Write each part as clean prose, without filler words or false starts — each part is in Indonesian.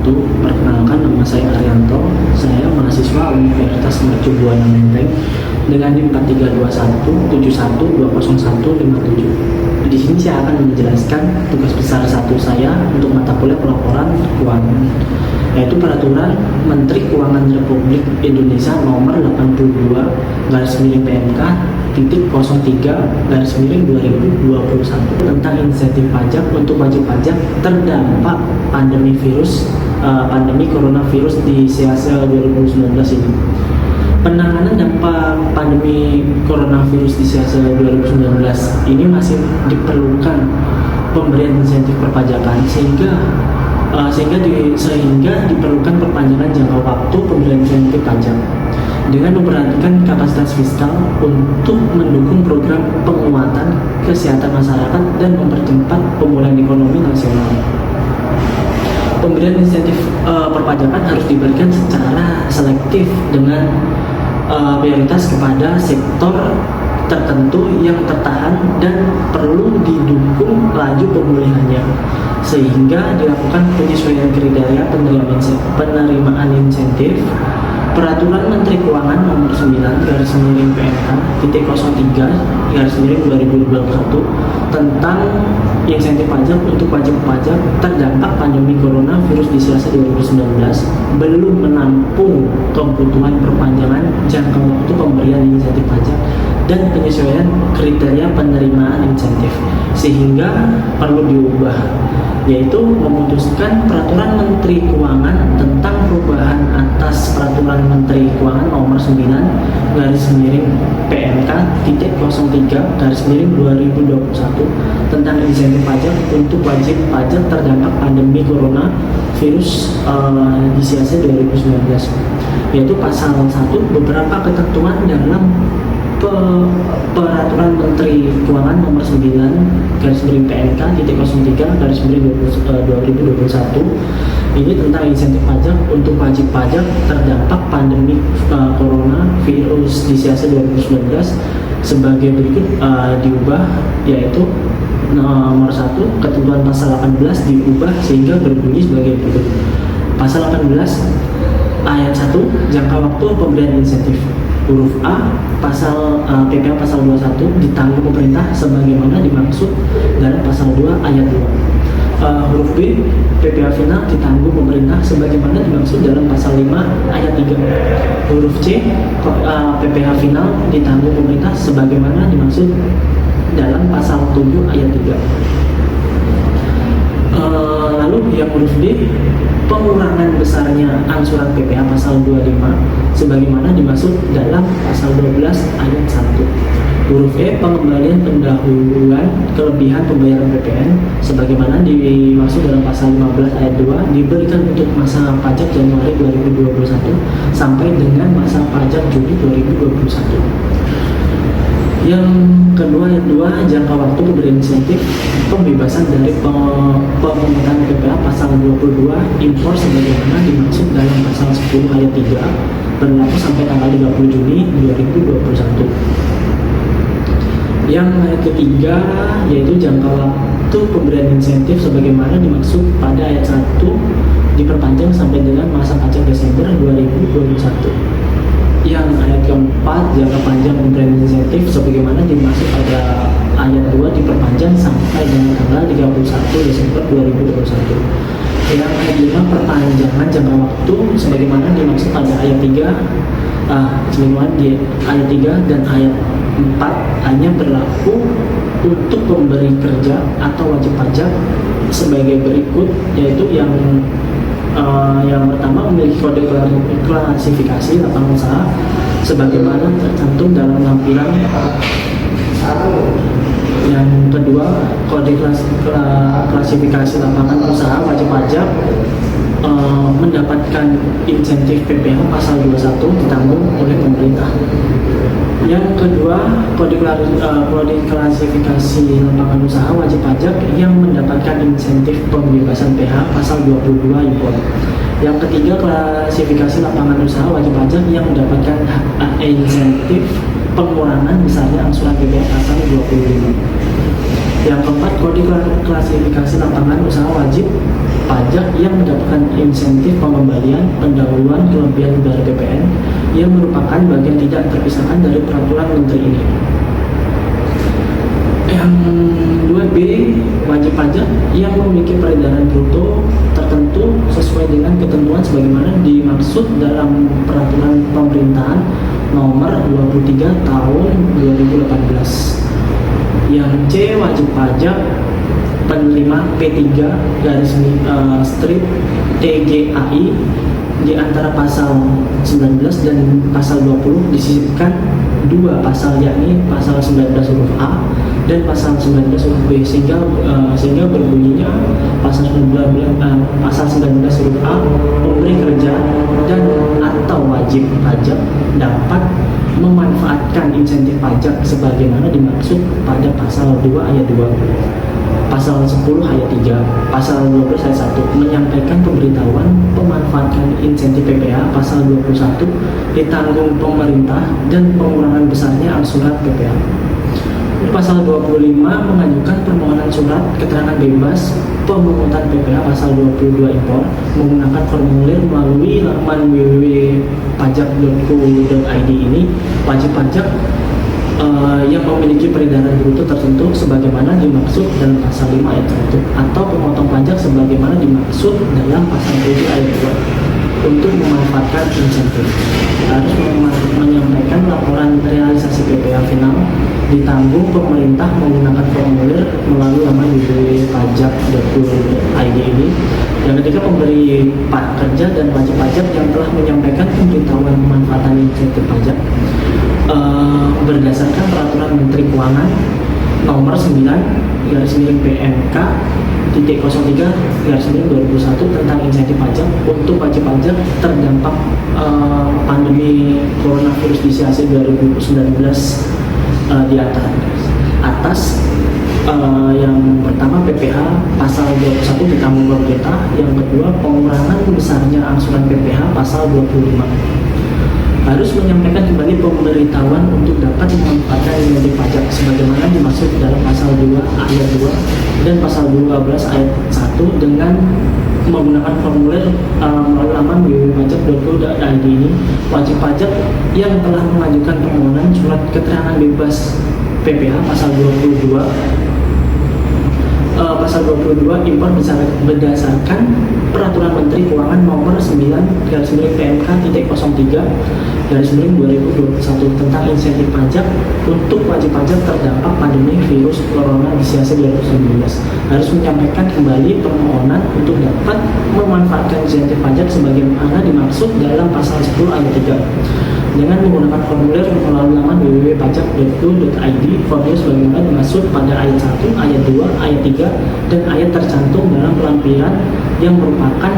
wabarakatuh. Perkenalkan, nama saya Arianto. Saya mahasiswa Universitas Mercu Buana Menteng dengan NIM 432171200157. Di sini saya akan menjelaskan tugas besar 1 saya untuk mata kuliah pelaporan keuangan, yaitu Peraturan Menteri Keuangan Republik Indonesia Nomor 82/PMK titik 03/2021 tentang insentif pajak untuk wajib pajak terdampak pandemi coronavirus di SEASA 2019 ini. Penanganan dampak pandemi coronavirus di SEASA 2019 ini masih diperlukan pemberian insentif perpajakan sehingga diperlukan perpanjangan jangka waktu pemberian insentif pajak dengan memperhatikan kapasitas fiskal untuk mendukung program penguatan kesehatan masyarakat dan mempercepat pemulihan ekonomi nasional. Pemberian insentif perpajakan harus diberikan secara selektif dengan prioritas kepada sektor tertentu yang tertahan dan perlu didukung laju pemulihannya, sehingga dilakukan penyesuaian kriteria penerimaan insentif. Peraturan Menteri Keuangan Nomor 9/PMK titik 03/2021 tentang insentif pajak untuk wajib pajak terdampak pandemi coronavirus di SEASA 2019 belum menampung kebutuhan perpanjangan jangka waktu pemberian insentif pajak dan penyesuaian kriteria penerimaan insentif, sehingga perlu diubah, yaitu memutuskan Peraturan Menteri Keuangan tentang perubahan atas Peraturan Menteri Keuangan Nomor 9/PMK titik 03/2021 tentang insentif pajak untuk wajib pajak terdampak pandemi coronavirus di SEASA 2019, yaitu pasal 1 beberapa ketentuan dalam Peraturan Menteri Keuangan Nomor 9/PMK titik 03/2021 ini tentang insentif pajak untuk wajib pajak terdampak pandemi coronavirus di SEASA 2019 sebagai berikut diubah, yaitu nomor 1, ketentuan pasal 18 diubah sehingga berbunyi sebagai berikut. Pasal 18 ayat 1, jangka waktu pemberian insentif. Huruf A, PPh pasal 21 ditanggung pemerintah sebagaimana dimaksud dalam pasal 2 ayat 2. Huruf B, PPh final ditanggung pemerintah sebagaimana dimaksud dalam pasal 5 ayat 3. Huruf C, PPh final ditanggung pemerintah sebagaimana dimaksud dalam pasal 7 ayat 3. Lalu yang huruf D, pengurangan besarnya angsuran PPh pasal 25 sebagaimana dimaksud dalam pasal 12 ayat 1. Huruf E, pengembalian pendahuluan kelebihan pembayaran PPN sebagaimana dimaksud dalam pasal 15 ayat 2 diberikan untuk masa pajak Januari 2021 sampai dengan masa pajak Juli 2021. Yang kedua, ayat 2, jangka waktu pemberian insentif pembebasan dari pemungutan PPh pasal 22 impor sebagaimana dimaksud dalam pasal 10 ayat 3 berlaku sampai tanggal 30 Juni 2021. Yang ayat ketiga, yaitu jangka waktu pemberian insentif sebagaimana dimaksud pada ayat 1 diperpanjang sampai dengan masa pajak Desember 2021. Yang ayat keempat, jangka panjang pemberian insentif sebagaimana dimaksud pada ayat 2 diperpanjang sampai dengan tanggal 31 Desember 2021. Yang ayat 5, perpanjangan jangka waktu sebagaimana dimaksud pada ayat 3 sebagaimana di ayat 3 dan ayat 4 hanya berlaku untuk pemberi kerja atau wajib pajak sebagai berikut, yaitu yang pertama, memiliki kode klasifikasi lapangan usaha sebagaimana tercantum dalam lampiran. Yang kedua, kode klasifikasi lapangan usaha wajib pajak mendapatkan insentif PPh pasal 21 ditanggung oleh pemerintah. Yang kedua, kode klasifikasi lapangan usaha wajib pajak yang mendapatkan insentif pembebasan PH pasal 22 impor. Yang ketiga, klasifikasi lapangan usaha wajib pajak yang mendapatkan insentif pengurangan besarnya angsuran PPh pasal 25. Yang keempat, kode klasifikasi lapangan usaha wajib pajak pajak yang mendapatkan insentif pengembalian pendahuluan kelebihan dari PPN yang merupakan bagian tidak terpisahkan dari peraturan menteri ini. Yang 2B, wajib pajak yang memiliki peredaran bruto tertentu sesuai dengan ketentuan sebagaimana dimaksud dalam peraturan pemerintahan nomor 23 tahun 2018. Yang C, wajib pajak penerima P3 garis strip TGAI di antara pasal 19 dan pasal 20 disisipkan dua pasal, yakni pasal 19 huruf A dan pasal 19 huruf B, sehingga berbunyinya pasal 19 huruf A, pemberi kerja dan atau wajib pajak dapat memanfaatkan insentif pajak sebagaimana dimaksud pada pasal 2 ayat 2, pasal 10 ayat 3, pasal 12 ayat 1, menyampaikan pemberitahuan pemanfaatan insentif PPh pasal 21 ditanggung pemerintah dan pengurangan besarnya angsuran PPh. Pasal 25 mengajukan permohonan surat keterangan bebas pemungutan PPh pasal 22 impor menggunakan formulir melalui laman www.pajak.go.id. Ini wajib pajak yang memiliki peredaran bruto tertentu sebagaimana dimaksud dalam pasal 5 ayat 1 atau pemotong pajak sebagaimana dimaksud dalam pasal 7 ayat 2 untuk memanfaatkan insentif harus menyampaikan laporan realisasi PPh final ditanggung pemerintah menggunakan formulir melalui laman www.pajak.go.id ini. Yang ketiga, pemberi kerja dan wajib pajak yang telah menyampaikan pemberitahuan pemanfaatan insentif pajak berdasarkan peraturan Menteri Keuangan nomor 9 garis miring PMK titik 03 garis miring 2001 tentang insentif pajak untuk wajib pajak terdampak pandemi coronavirus di Asia 2019 di atas. Yang pertama PPh pasal 21 ditanggung pemerintah, yang kedua pengurangan besarnya angsuran PPh pasal 25. Harus menyampaikan kembali pemberitahuan untuk dapat memanfaatkan insentif pajak sebagaimana dimaksud dalam pasal 2 ayat 2 dan pasal 12 ayat 1 dengan menggunakan formulir melalui laman www.pajak.go.id. ini wajib pajak yang telah mengajukan permohonan surat keterangan bebas PPh pasal 22 impor berdasarkan peraturan Menteri Keuangan nomor 9 garis miring PMK titik 03 garis miring 2021 tentang insentif pajak untuk wajib pajak terdampak pandemi virus corona di Asia 2019. Harus menyampaikan kembali permohonan untuk dapat memanfaatkan insentif pajak sebagaimana dimaksud dalam pasal 10 ayat 3 dengan menggunakan formulir melalui laman www.pajak.go.id. Formulir sebagaimana dimaksud pada ayat 1, ayat 2, ayat 3 dan ayat tercantum dalam lampiran yang merupakan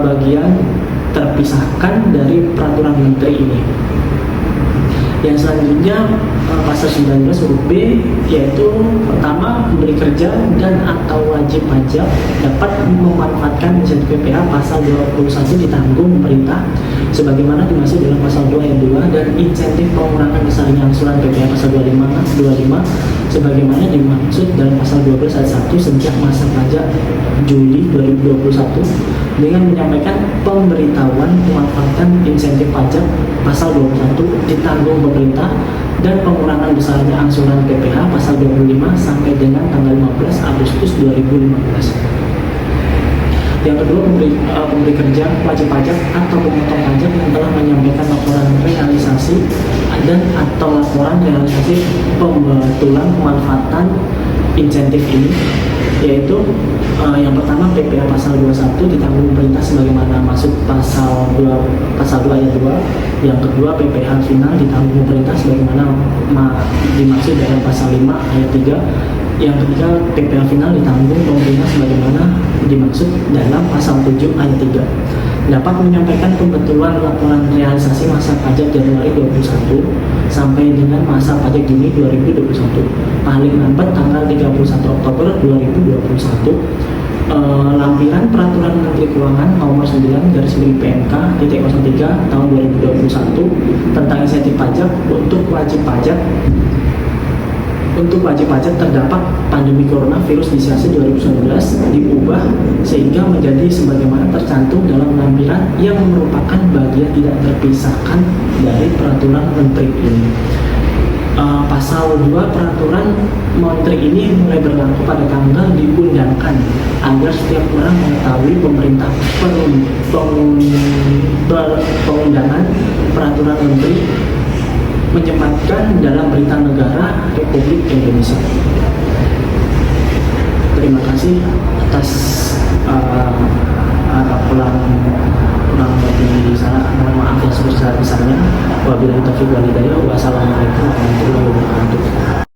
bagian terpisahkan dari peraturan menteri ini. Yang selanjutnya pasal 19 huruf B, yaitu pertama, pemberi kerja dan atau wajib pajak dapat memanfaatkan insentif PPh pasal 21 ditanggung pemerintah sebagaimana dimaksud dalam pasal 2 ayat 2 dan insentif pengurangan besarnya angsuran PPh pasal 25 sebagaimana dimaksud dalam pasal 12 ayat 1 sejak masa pajak Juli 2021 dengan menyampaikan pemberitahuan pemanfaatan insentif pajak pasal 21 ditanggung pemerintah dan pengurangan besarnya angsuran PPh pasal 25 sampai dengan tanggal 15 Agustus 2015. Yang kedua, pemberi kerja, wajib pajak atau pemotong pajak yang telah menyampaikan laporan realisasi dan atau laporan realisasi pembetulan pemanfaatan insentif ini, yaitu yang pertama PPh pasal 21 ditanggung pemerintah sebagaimana masuk pasal 2 ayat 2. Yang kedua, PPh final ditanggung pemerintah sebagaimana dimaksud dalam pasal 5 ayat 3. Yang ketiga, PPh final ditanggung pemerintah sebagaimana dimaksud dalam pasal 7 ayat 3. Dapat menyampaikan pembetulan laporan realisasi masa pajak Januari 2021 sampai dengan masa pajak Juni 2021 paling lambat tanggal 31 Oktober 2021. Lampiran peraturan Menteri Keuangan nomor 9 garis miring PMK titik 03 tahun 2021 tentang insentif pajak untuk wajib pajak untuk wajib pajak terdampak pandemi coronavirus disease 2019 diubah sehingga menjadi sebagaimana tercantum dalam lampiran yang merupakan bagian tidak terpisahkan dari peraturan menteri ini. Pasal 2 peraturan menteri ini mulai berlaku pada tanggal diundangkan agar setiap orang mengetahui pemerintah pengundangan peraturan menteri menyematkan dalam berita negara Republik Indonesia. Terima kasih atas kurang lebih salah, mohon maaf yang sebesar-besarnya. Wabillahi taufiq wal hidayah. Wassalamualaikum warahmatullahi wabarakatuh.